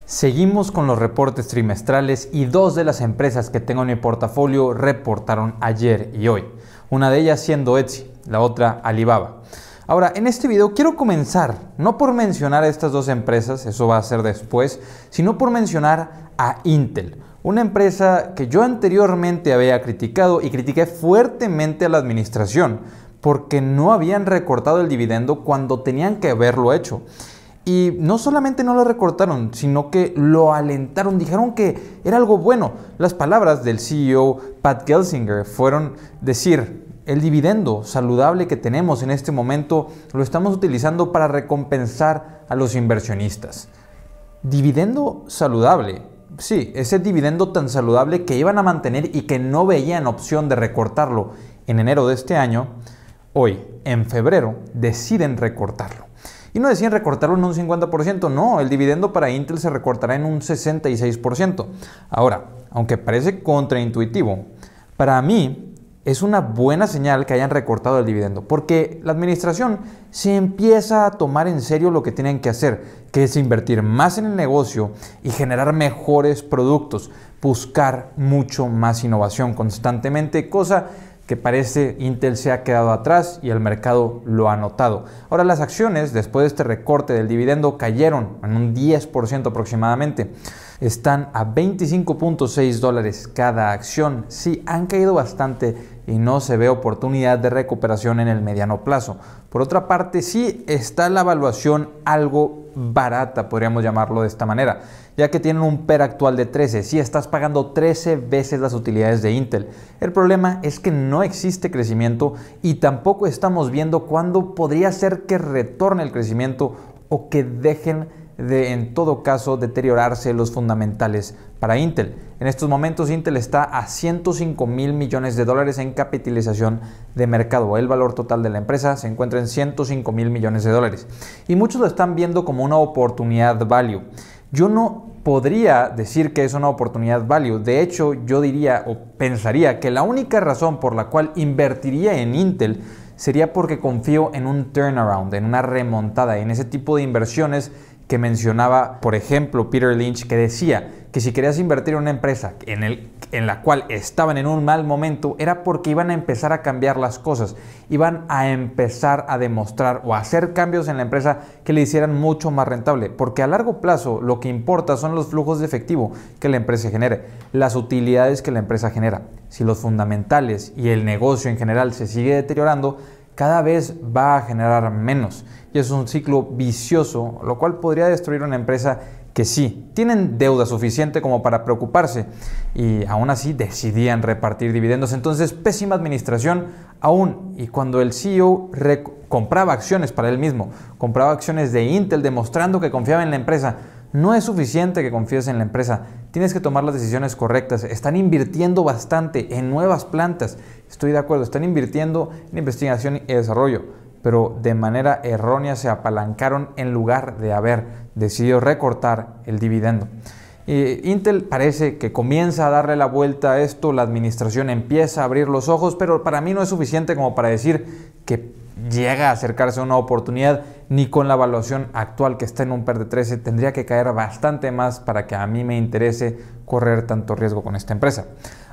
Seguimos con los reportes trimestrales y dos de las empresas que tengo en mi portafolio reportaron ayer y hoy. Una de ellas siendo Etsy, la otra Alibaba. Ahora, en este video quiero comenzar, no por mencionar a estas dos empresas, eso va a ser después, sino por mencionar a Intel, una empresa que yo anteriormente había criticado y critiqué fuertemente a la administración porque no habían recortado el dividendo cuando tenían que haberlo hecho. Y no solamente no lo recortaron, sino que lo alentaron, dijeron que era algo bueno. Las palabras del CEO Pat Gelsinger fueron decir: el dividendo saludable que tenemos en este momento lo estamos utilizando para recompensar a los inversionistas. ¿Dividendo saludable? Sí, ese dividendo tan saludable que iban a mantener y que no veían opción de recortarlo en enero de este año, hoy, en febrero, deciden recortarlo. Y no decían recortarlo en un 50%, no, el dividendo para Intel se recortará en un 66%. Ahora, aunque parece contraintuitivo, para mí es una buena señal que hayan recortado el dividendo, porque la administración se empieza a tomar en serio lo que tienen que hacer, que es invertir más en el negocio y generar mejores productos, buscar mucho más innovación constantemente, cosa que parece Intel se ha quedado atrás y el mercado lo ha notado. Ahora, las acciones después de este recorte del dividendo cayeron en un 10% aproximadamente. Están a $25.6 cada acción. Sí, han caído bastante y no se ve oportunidad de recuperación en el mediano plazo. Por otra parte, sí está la evaluación algo barata, podríamos llamarlo de esta manera, ya que tienen un PER actual de 13, sí estás pagando 13 veces las utilidades de Intel. El problema es que no existe crecimiento y tampoco estamos viendo cuándo podría ser que retorne el crecimiento o que dejen de, en todo caso, deteriorarse los fundamentales para Intel. En estos momentos Intel está a $105.000 millones en capitalización de mercado. El valor total de la empresa se encuentra en $105.000 millones. Y muchos lo están viendo como una oportunidad value. Yo no podría decir que es una oportunidad value. De hecho, yo diría o pensaría que la única razón por la cual invertiría en Intel sería porque confío en un turnaround, en una remontada, en ese tipo de inversiones que mencionaba, por ejemplo, Peter Lynch, que decía que si querías invertir en una empresa en la cual estaban en un mal momento, era porque iban a empezar a cambiar las cosas, iban a empezar a demostrar o a hacer cambios en la empresa que le hicieran mucho más rentable, porque a largo plazo lo que importa son los flujos de efectivo que la empresa genere, las utilidades que la empresa genera. Si los fundamentales y el negocio en general se sigue deteriorando, cada vez va a generar menos y es un ciclo vicioso, lo cual podría destruir una empresa que sí, tienen deuda suficiente como para preocuparse y aún así decidían repartir dividendos. Entonces, pésima administración aún, y cuando el CEO compraba acciones para él mismo, compraba acciones de Intel demostrando que confiaba en la empresa. No es suficiente que confíes en la empresa, tienes que tomar las decisiones correctas. Están invirtiendo bastante en nuevas plantas, estoy de acuerdo, están invirtiendo en investigación y desarrollo, pero de manera errónea se apalancaron en lugar de haber decidido recortar el dividendo. Intel parece que comienza a darle la vuelta a esto, la administración empieza a abrir los ojos, pero para mí no es suficiente como para decir que llega a acercarse a una oportunidad, ni con la evaluación actual que está en un PER de 13, tendría que caer bastante más para que a mí me interese correr tanto riesgo con esta empresa.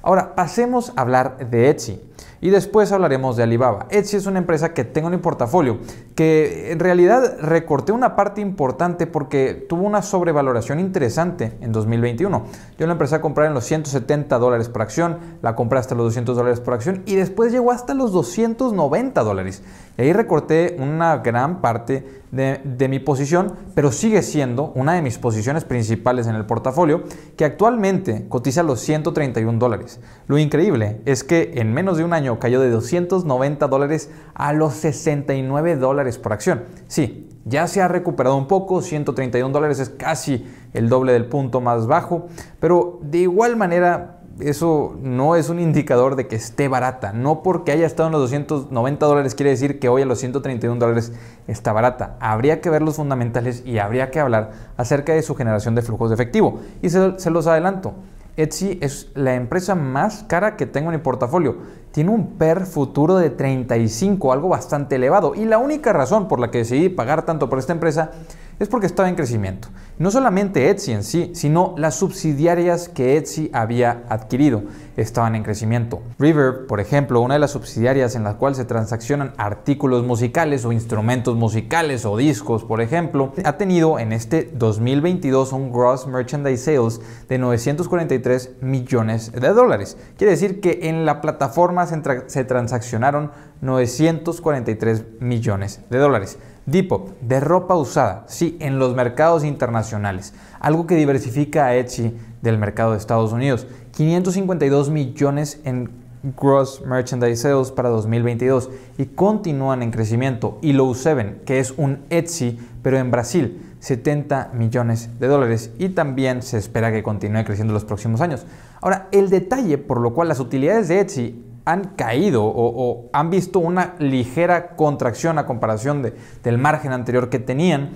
Ahora, pasemos a hablar de Etsy y después hablaremos de Alibaba. Etsy es una empresa que tengo en mi portafolio, que en realidad recorté una parte importante porque tuvo una sobrevaloración interesante en 2021. Yo la empecé a comprar en los $170 por acción, la compré hasta los $200 por acción y después llegó hasta los $290. Y ahí recorté una gran parte de mi posición, pero sigue siendo una de mis posiciones principales en el portafolio, que actualmente cotiza los $131. Lo increíble es que en menos de un año cayó de $290 a los $69 por acción. Sí, ya se ha recuperado un poco, $131 es casi el doble del punto más bajo, pero de igual manera eso no es un indicador de que esté barata. No porque haya estado en los $290 quiere decir que hoy a los $131 está barata. Habría que ver los fundamentales y habría que hablar acerca de su generación de flujos de efectivo. Y se los adelanto, Etsy es la empresa más cara que tengo en mi portafolio. Tiene un PER futuro de 35, algo bastante elevado. Y la única razón por la que decidí pagar tanto por esta empresa es porque estaba en crecimiento. No solamente Etsy en sí, sino las subsidiarias que Etsy había adquirido estaban en crecimiento. Reverb, por ejemplo, una de las subsidiarias en las cuales se transaccionan artículos musicales o instrumentos musicales o discos, por ejemplo, ha tenido en este 2022 un Gross Merchandise Sales de 943 millones de dólares. Quiere decir que en la plataforma se transaccionaron 943 millones de dólares. Depop, de ropa usada, sí, en los mercados internacionales, algo que diversifica a Etsy del mercado de Estados Unidos. 552 millones en Gross Merchandise Sales para 2022 y continúan en crecimiento. Y Low7, que es un Etsy, pero en Brasil, 70 millones de dólares y también se espera que continúe creciendo en los próximos años. Ahora, el detalle por lo cual las utilidades de Etsy han caído o han visto una ligera contracción a comparación del margen anterior que tenían,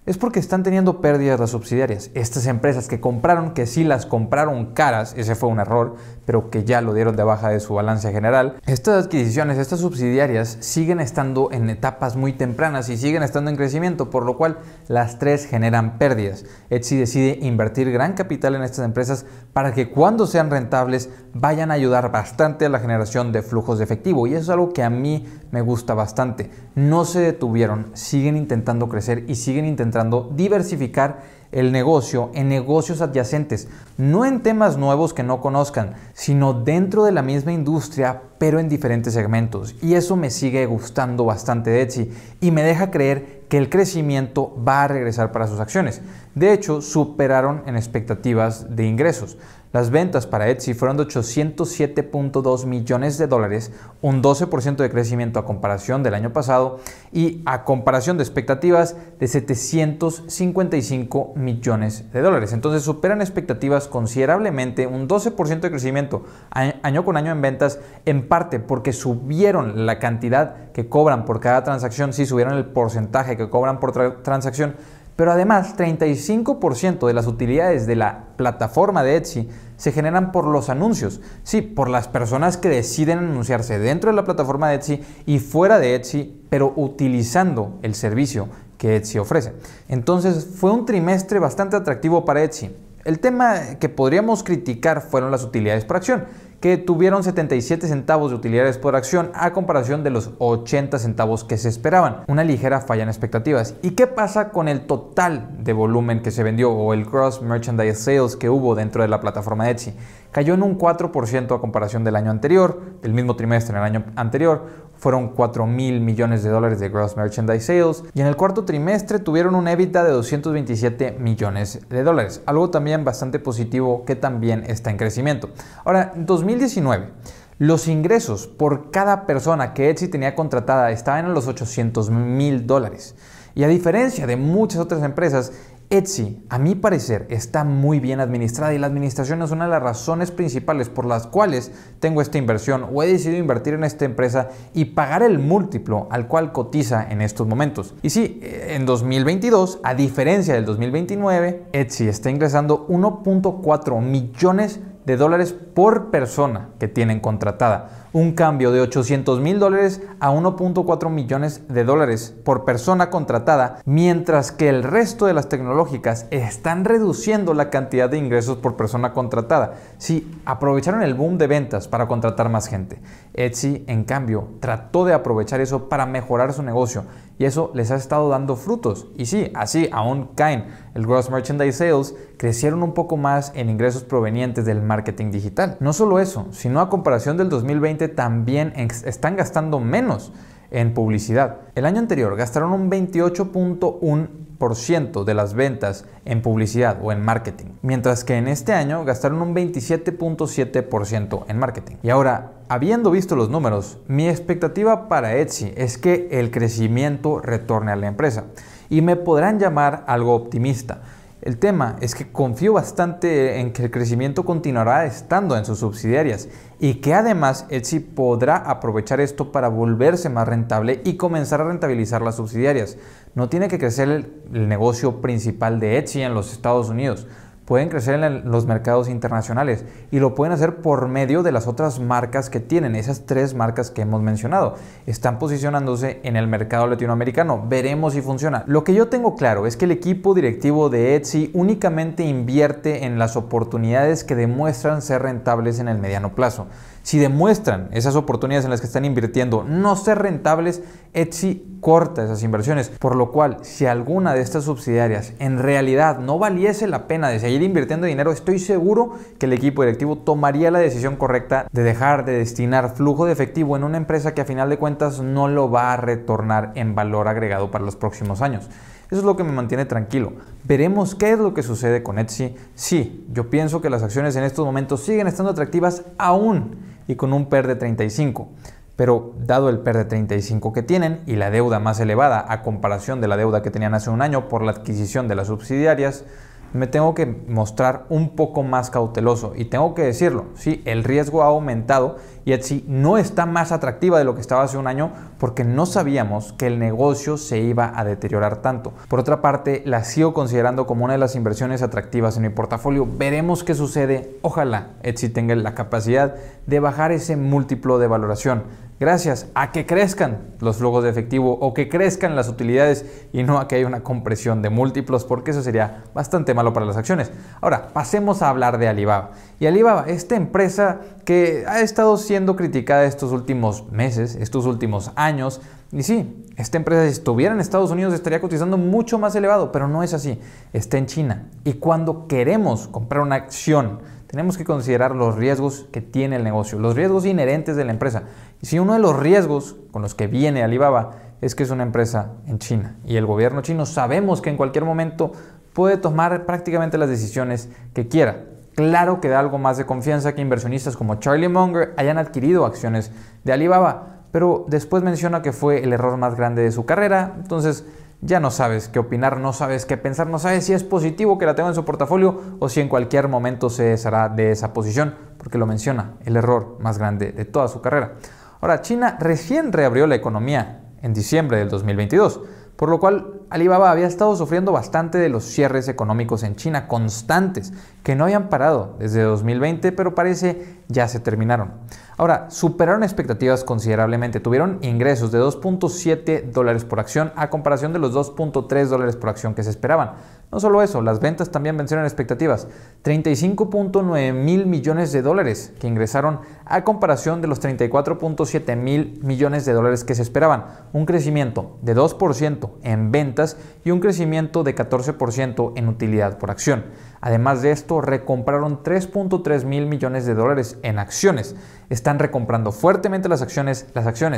es porque están teniendo pérdidas las subsidiarias. Estas empresas que compraron, que sí las compraron caras, ese fue un error, pero que ya lo dieron de baja de su balance general. Estas adquisiciones, estas subsidiarias siguen estando en etapas muy tempranas y siguen estando en crecimiento, por lo cual las tres generan pérdidas. Etsy decide invertir gran capital en estas empresas para que cuando sean rentables vayan a ayudar bastante a la generación de flujos de efectivo, y eso es algo que a mí me gusta bastante. No se detuvieron, siguen intentando crecer y siguen intentando diversificar el negocio en negocios adyacentes, no en temas nuevos que no conozcan, sino dentro de la misma industria, pero en diferentes segmentos. Y eso me sigue gustando bastante de Etsy y me deja creer que el crecimiento va a regresar para sus acciones. De hecho, superaron en expectativas de ingresos. Las ventas para Etsy fueron de 807.2 millones de dólares, un 12% de crecimiento a comparación del año pasado y a comparación de expectativas de 755 millones de dólares. Entonces superan expectativas considerablemente, un 12% de crecimiento año con año en ventas, en parte porque subieron la cantidad que cobran por cada transacción, sí subieron el porcentaje que cobran por transacción, pero además 35% de las utilidades de la plataforma de Etsy se generan por los anuncios, sí, por las personas que deciden anunciarse dentro de la plataforma de Etsy y fuera de Etsy, pero utilizando el servicio que Etsy ofrece. Entonces fue un trimestre bastante atractivo para Etsy. El tema que podríamos criticar fueron las utilidades por acción, que tuvieron 77 centavos de utilidades por acción a comparación de los 80 centavos que se esperaban. Una ligera falla en expectativas. ¿Y qué pasa con el total de volumen que se vendió o el Gross Merchandise Sales que hubo dentro de la plataforma de Etsy? Cayó en un 4% a comparación del año anterior, del mismo trimestre en el año anterior. Fueron 4,000 millones de dólares de Gross Merchandise Sales y en el cuarto trimestre tuvieron un EBITDA de 227 millones de dólares, algo también bastante positivo que también está en crecimiento. Ahora, en 2019, los ingresos por cada persona que Etsy tenía contratada estaban en los 800,000 dólares y a diferencia de muchas otras empresas, Etsy, a mi parecer, está muy bien administrada y la administración es una de las razones principales por las cuales tengo esta inversión o he decidido invertir en esta empresa y pagar el múltiplo al cual cotiza en estos momentos. Y sí, en 2022, a diferencia del 2029, Etsy está ingresando 1.4 millones de dólares por persona que tienen contratada. Un cambio de 800,000 dólares a 1.4 millones de dólares por persona contratada, mientras que el resto de las tecnológicas están reduciendo la cantidad de ingresos por persona contratada. Sí, aprovecharon el boom de ventas para contratar más gente. Etsy, en cambio, trató de aprovechar eso para mejorar su negocio y eso les ha estado dando frutos. Y sí, así aún caen el Gross Merchandise Sales, crecieron un poco más en ingresos provenientes del marketing digital. No solo eso, sino a comparación del 2020 también están gastando menos en publicidad. El año anterior gastaron un 28.1% de las ventas en publicidad o en marketing, mientras que en este año gastaron un 27.7% en marketing. Y ahora, habiendo visto los números, mi expectativa para Etsy es que el crecimiento retorne a la empresa y me podrán llamar algo optimista. El tema es que confío bastante en que el crecimiento continuará estando en sus subsidiarias y que además Etsy podrá aprovechar esto para volverse más rentable y comenzar a rentabilizar las subsidiarias. No tiene que crecer el negocio principal de Etsy en los Estados Unidos. pueden crecer en los mercados internacionales y lo pueden hacer por medio de las otras marcas que tienen, esas 3 marcas que hemos mencionado. Están posicionándose en el mercado latinoamericano. Veremos si funciona. Lo que yo tengo claro es que el equipo directivo de Etsy únicamente invierte en las oportunidades que demuestran ser rentables en el mediano plazo. Si demuestran esas oportunidades en las que están invirtiendo no ser rentables, Etsy corta esas inversiones, por lo cual si alguna de estas subsidiarias en realidad no valiese la pena de seguir invirtiendo dinero, estoy seguro que el equipo directivo tomaría la decisión correcta de dejar de destinar flujo de efectivo en una empresa que a final de cuentas no lo va a retornar en valor agregado para los próximos años. Eso es lo que me mantiene tranquilo. Veremos qué es lo que sucede con Etsy. Sí, yo pienso que las acciones en estos momentos siguen estando atractivas aún y con un PER de 35. Pero dado el PER de 35 que tienen y la deuda más elevada a comparación de la deuda que tenían hace un año por la adquisición de las subsidiarias, me tengo que mostrar un poco más cauteloso y tengo que decirlo, sí, el riesgo ha aumentado y Etsy no está más atractiva de lo que estaba hace un año porque no sabíamos que el negocio se iba a deteriorar tanto. Por otra parte, la sigo considerando como una de las inversiones atractivas en mi portafolio. Veremos qué sucede. Ojalá Etsy tenga la capacidad de bajar ese múltiplo de valoración gracias a que crezcan los flujos de efectivo o que crezcan las utilidades y no a que haya una compresión de múltiplos, porque eso sería bastante malo para las acciones. Ahora, pasemos a hablar de Alibaba. Y Alibaba, esta empresa que ha estado siendo criticada estos últimos meses, estos últimos años, y sí, esta empresa si estuviera en Estados Unidos estaría cotizando mucho más elevado, pero no es así, está en China. Y cuando queremos comprar una acción, tenemos que considerar los riesgos que tiene el negocio, los riesgos inherentes de la empresa. Y si uno de los riesgos con los que viene Alibaba es que es una empresa en China y el gobierno chino sabemos que en cualquier momento puede tomar prácticamente las decisiones que quiera. Claro que da algo más de confianza que inversionistas como Charlie Munger hayan adquirido acciones de Alibaba, pero después menciona que fue el error más grande de su carrera, entonces ya no sabes qué opinar, no sabes qué pensar, no sabes si es positivo que la tenga en su portafolio o si en cualquier momento se deshará de esa posición, porque lo menciona, el error más grande de toda su carrera. Ahora, China recién reabrió la economía en diciembre del 2022, por lo cual Alibaba había estado sufriendo bastante de los cierres económicos en China constantes, que no habían parado desde 2020, pero parece ya se terminaron. Ahora, superaron expectativas considerablemente, tuvieron ingresos de $2.7 por acción a comparación de los $2.3 por acción que se esperaban. No solo eso, las ventas también vencieron expectativas, 35.9 mil millones de dólares que ingresaron a comparación de los 34.7 mil millones de dólares que se esperaban, un crecimiento de 2% en ventas y un crecimiento de 14% en utilidad por acción. Además de esto, recompraron 3.3 mil millones de dólares en acciones. Están recomprando fuertemente las acciones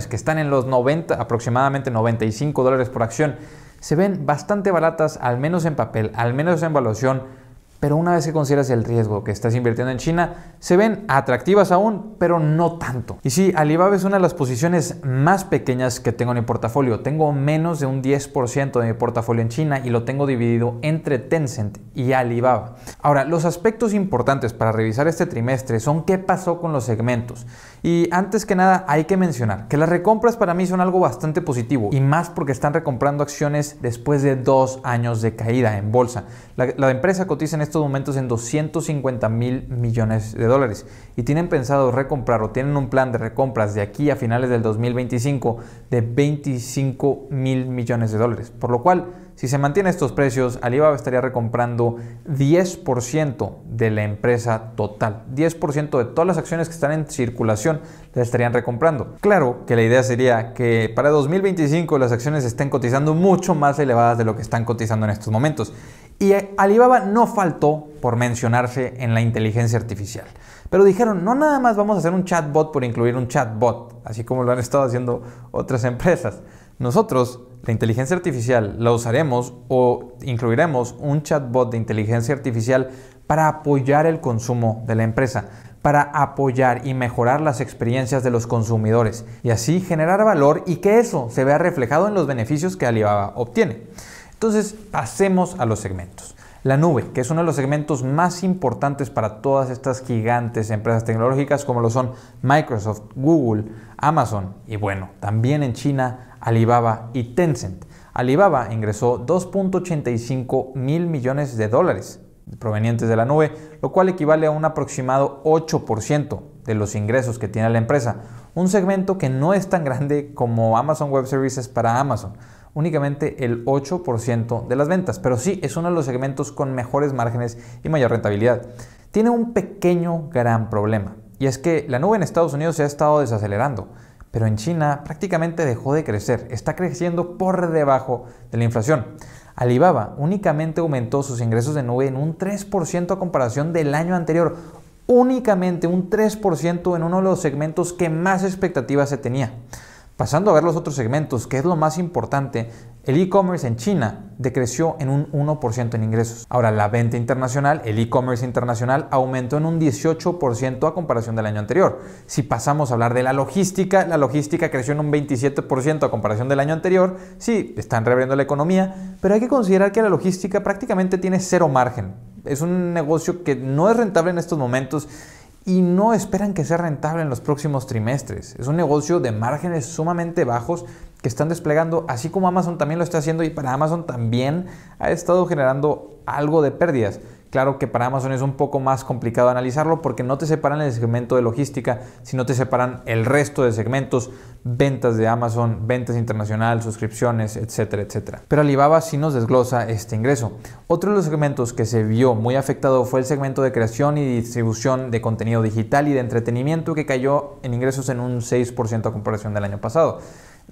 que están en los 90, aproximadamente $95 por acción. Se ven bastante baratas, al menos en papel, al menos en valuación, pero una vez que consideras el riesgo que estás invirtiendo en China, se ven atractivas aún, pero no tanto. Y sí, Alibaba es una de las posiciones más pequeñas que tengo en mi portafolio. Tengo menos de un 10% de mi portafolio en China y lo tengo dividido entre Tencent y Alibaba. Ahora, los aspectos importantes para revisar este trimestre son qué pasó con los segmentos. Y antes que nada hay que mencionar que las recompras para mí son algo bastante positivo y más porque están recomprando acciones después de 2 años de caída en bolsa. La empresa cotiza en estos momentos en 250 mil millones de dólares y tienen pensado recomprar o tienen un plan de recompras de aquí a finales del 2025 de 25 mil millones de dólares, por lo cual si se mantienen estos precios, Alibaba estaría recomprando 10% de la empresa total. 10% de todas las acciones que están en circulación las estarían recomprando. Claro que la idea sería que para 2025 las acciones estén cotizando mucho más elevadas de lo que están cotizando en estos momentos. Y Alibaba no faltó por mencionarse en la inteligencia artificial. Pero dijeron, no nada más vamos a hacer un chatbot por incluir un chatbot, así como lo han estado haciendo otras empresas. Nosotros, la inteligencia artificial, la usaremos o incluiremos un chatbot de inteligencia artificial para apoyar el consumo de la empresa, para apoyar y mejorar las experiencias de los consumidores y así generar valor y que eso se vea reflejado en los beneficios que Alibaba obtiene. Entonces, pasemos a los segmentos. La nube, que es uno de los segmentos más importantes para todas estas gigantes empresas tecnológicas como lo son Microsoft, Google, Amazon y bueno, también en China, Alibaba y Tencent. Alibaba ingresó 2.85 mil millones de dólares provenientes de la nube, lo cual equivale a un aproximado 8% de los ingresos que tiene la empresa. Un segmento que no es tan grande como Amazon Web Services para Amazon, únicamente el 8% de las ventas, pero sí es uno de los segmentos con mejores márgenes y mayor rentabilidad. Tiene un pequeño gran problema, y es que la nube en Estados Unidos se ha estado desacelerando, pero en China prácticamente dejó de crecer, está creciendo por debajo de la inflación. Alibaba únicamente aumentó sus ingresos de nube en un 3% a comparación del año anterior, únicamente un 3% en uno de los segmentos que más expectativas se tenía. Pasando a ver los otros segmentos, que es lo más importante, el e-commerce en China decreció en un 1% en ingresos. Ahora, la venta internacional, el e-commerce internacional, aumentó en un 18% a comparación del año anterior. Si pasamos a hablar de la logística creció en un 27% a comparación del año anterior. Sí, están reabriendo la economía, pero hay que considerar que la logística prácticamente tiene cero margen. Es un negocio que no es rentable en estos momentos y no esperan que sea rentable en los próximos trimestres. Es un negocio de márgenes sumamente bajos que están desplegando, así como Amazon también lo está haciendo, y para Amazon también ha estado generando algo de pérdidas. Claro que para Amazon es un poco más complicado analizarlo porque no te separan el segmento de logística, sino te separan el resto de segmentos, ventas de Amazon, ventas internacional, suscripciones, etcétera, etcétera. Pero Alibaba sí nos desglosa este ingreso. Otro de los segmentos que se vio muy afectado fue el segmento de creación y distribución de contenido digital y de entretenimiento, que cayó en ingresos en un 6% a comparación del año pasado.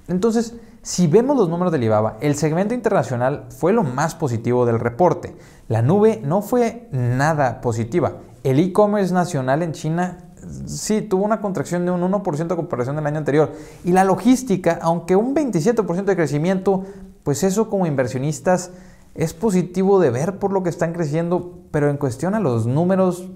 Entonces, si vemos los números de Alibaba, el segmento internacional fue lo más positivo del reporte. La nube no fue nada positiva. El e-commerce nacional en China sí tuvo una contracción de un 1% a comparación del año anterior. Y la logística, aunque un 27% de crecimiento, pues eso como inversionistas es positivo de ver por lo que están creciendo, pero en cuestión a los números,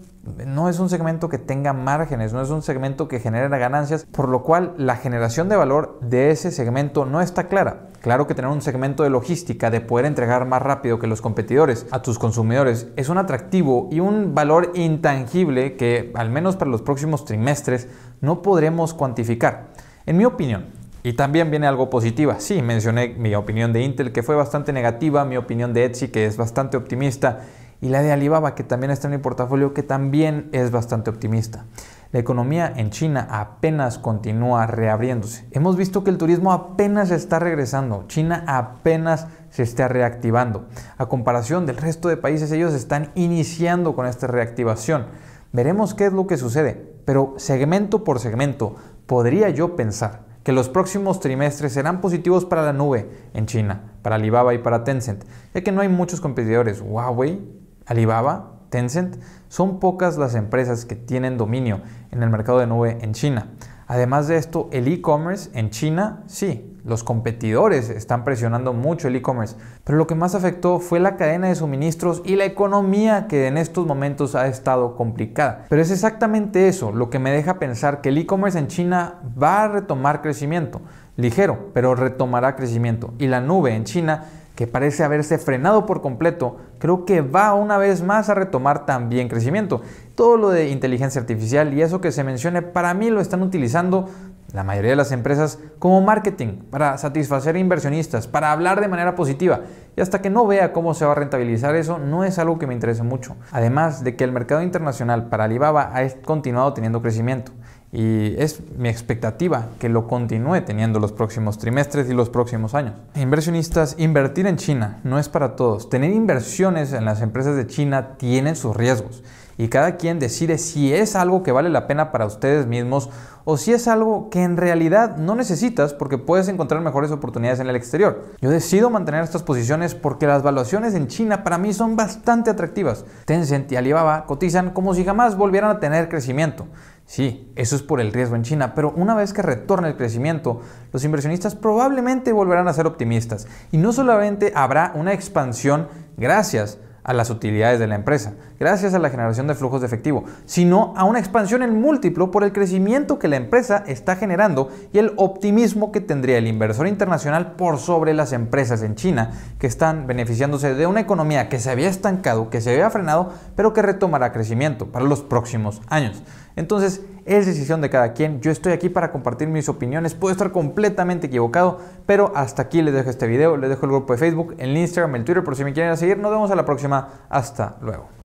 no es un segmento que tenga márgenes, no es un segmento que genere ganancias, por lo cual la generación de valor de ese segmento no está clara. Claro que tener un segmento de logística, de poder entregar más rápido que los competidores a tus consumidores, es un atractivo y un valor intangible que, al menos para los próximos trimestres, no podremos cuantificar. En mi opinión, y también viene algo positiva. Sí, mencioné mi opinión de Intel, que fue bastante negativa, mi opinión de Etsy, que es bastante optimista, y la de Alibaba, que también está en mi portafolio, que también es bastante optimista. La economía en China apenas continúa reabriéndose. Hemos visto que el turismo apenas está regresando. China apenas se está reactivando. A comparación del resto de países, ellos están iniciando con esta reactivación. Veremos qué es lo que sucede, pero segmento por segmento podría yo pensar que los próximos trimestres serán positivos para la nube en China, para Alibaba y para Tencent, ya que no hay muchos competidores. Huawei, Alibaba, Tencent, son pocas las empresas que tienen dominio en el mercado de nube en China. Además de esto, el e-commerce en China, sí, los competidores están presionando mucho el e-commerce, pero lo que más afectó fue la cadena de suministros y la economía, que en estos momentos ha estado complicada. Pero es exactamente eso lo que me deja pensar que el e-commerce en China va a retomar crecimiento, ligero, pero retomará crecimiento. Y la nube en China, que parece haberse frenado por completo, creo que va una vez más a retomar también crecimiento. Todo lo de inteligencia artificial y eso que se mencione, para mí lo están utilizando la mayoría de las empresas como marketing, para satisfacer inversionistas, para hablar de manera positiva. Y hasta que no vea cómo se va a rentabilizar eso, no es algo que me interese mucho. Además de que el mercado internacional para Alibaba ha continuado teniendo crecimiento. Y es mi expectativa que lo continúe teniendo los próximos trimestres y los próximos años. Inversionistas, invertir en China no es para todos. Tener inversiones en las empresas de China tiene sus riesgos. Y cada quien decide si es algo que vale la pena para ustedes mismos o si es algo que en realidad no necesitas porque puedes encontrar mejores oportunidades en el exterior. Yo decido mantener estas posiciones porque las valuaciones en China para mí son bastante atractivas. Tencent y Alibaba cotizan como si jamás volvieran a tener crecimiento. Sí, eso es por el riesgo en China, pero una vez que retorne el crecimiento, los inversionistas probablemente volverán a ser optimistas. Y no solamente habrá una expansión gracias a las utilidades de la empresa, gracias a la generación de flujos de efectivo, sino a una expansión en múltiplo por el crecimiento que la empresa está generando y el optimismo que tendría el inversor internacional por sobre las empresas en China, que están beneficiándose de una economía que se había estancado, que se había frenado, pero que retomará crecimiento para los próximos años. Entonces, es decisión de cada quien. Yo estoy aquí para compartir mis opiniones. Puedo estar completamente equivocado, pero hasta aquí les dejo este video. Les dejo el grupo de Facebook, el Instagram, el Twitter, por si me quieren seguir. Nos vemos a la próxima. Hasta luego.